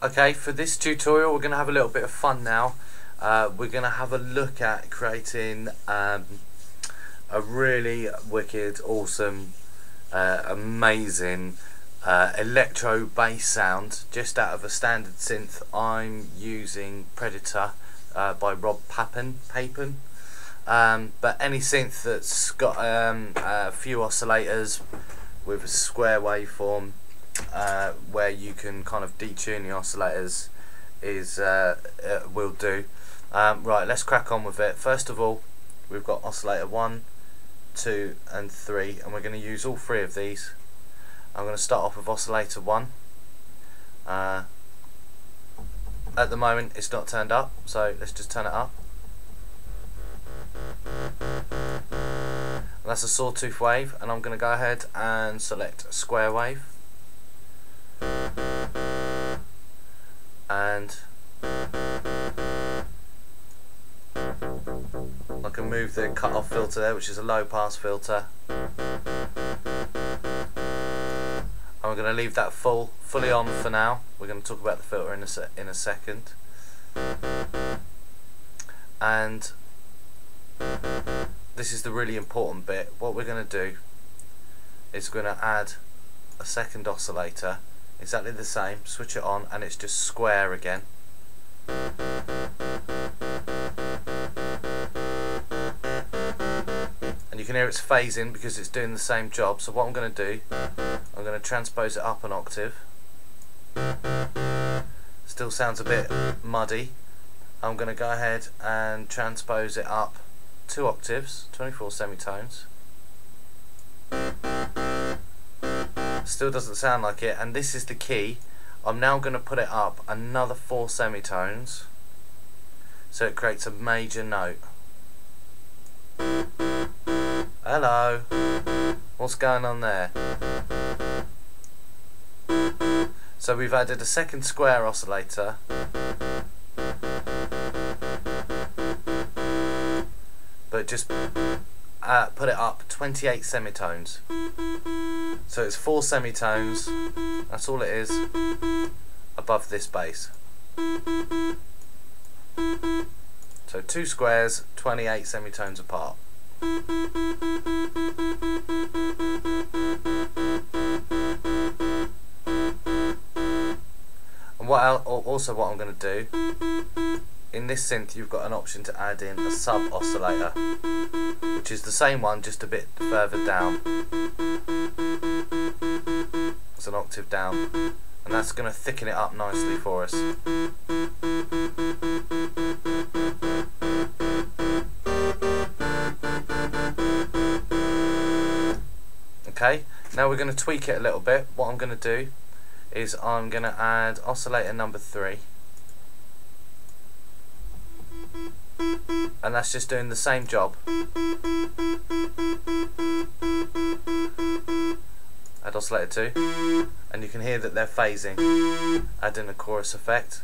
Okay, for this tutorial we're going to have a little bit of fun now. We're going to have a look at creating a really wicked, awesome, amazing electro bass sound just out of a standard synth. I'm using Predator by Rob Papin. But any synth that's got a few oscillators with a square waveform where you can kind of detune the oscillators will do. Right, let's crack on with it. First of all, we've got oscillator 1, 2 and 3, and we're going to use all three of these. I'm going to start off with oscillator 1. At the moment it's not turned up, so let's just turn it up. And that's a sawtooth wave, and I'm going to go ahead and select a square wave. And I can move the cut-off filter there, which is a low-pass filter. And we're going to leave that fully on for now. We're going to talk about the filter in a second. And this is the really important bit. What we're going to do is we're going to add a second oscillator, exactly the same, switch it on, and it's just square again. And you can hear it's phasing because it's doing the same job. So what I'm going to do, I'm going to transpose it up an octave. Still sounds a bit muddy. I'm going to go ahead and transpose it up 2 octaves, 24 semitones. Still doesn't sound like it, and this is the key. I'm now going to put it up another 4 semitones so it creates a major note. Hello, what's going on there? So we've added a second square oscillator, but just put it up 28 semitones. So it's 4 semitones, that's all it is, above this bass. So 2 squares, 28 semitones apart. And what I'm going to do, in this synth you've got an option to add in a sub oscillator, which is the same one just a bit further down. It's an octave down, and that's going to thicken it up nicely for us. Okay, now we're going to tweak it a little bit. What I'm going to do is I'm going to add oscillator number 3, and that's just doing the same job. Add oscillator 2, and you can hear that they're phasing. Add in a chorus effect,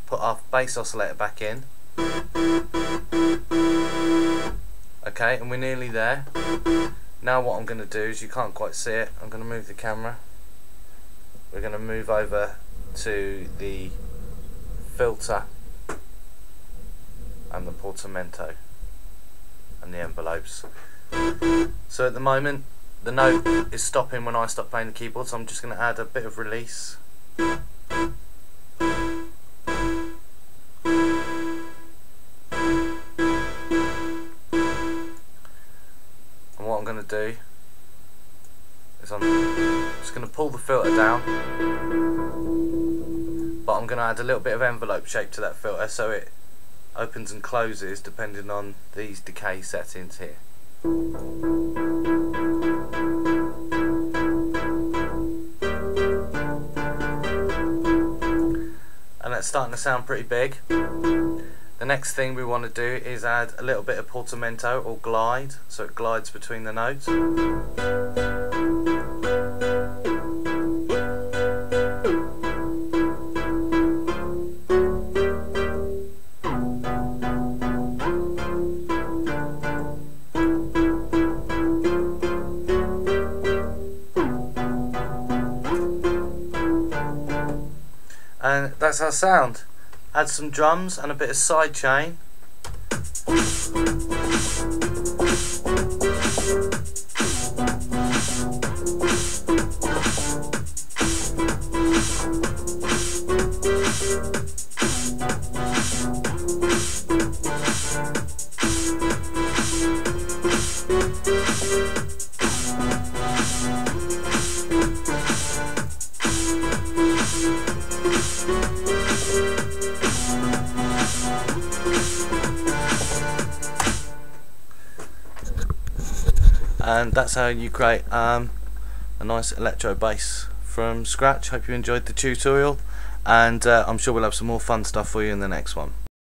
put our bass oscillator back in. Okay, and we're nearly there. Now what I'm going to do is, you can't quite see it, I'm going to move the camera. We're going to move over to the filter and the portamento and the envelopes. So at the moment the note is stopping when I stop playing the keyboard, so I'm just going to add a bit of release. And what I'm going to do is I'm just going to pull the filter down, but I'm going to add a little bit of envelope shape to that filter so it opens and closes depending on these decay settings here. And that's starting to sound pretty big. The next thing we want to do is add a little bit of portamento or glide, so it glides between the notes. and that's our sound. Add some drums and a bit of side chain. And that's how you create a nice electro bass from scratch. Hope you enjoyed the tutorial, and I'm sure we'll have some more fun stuff for you in the next one.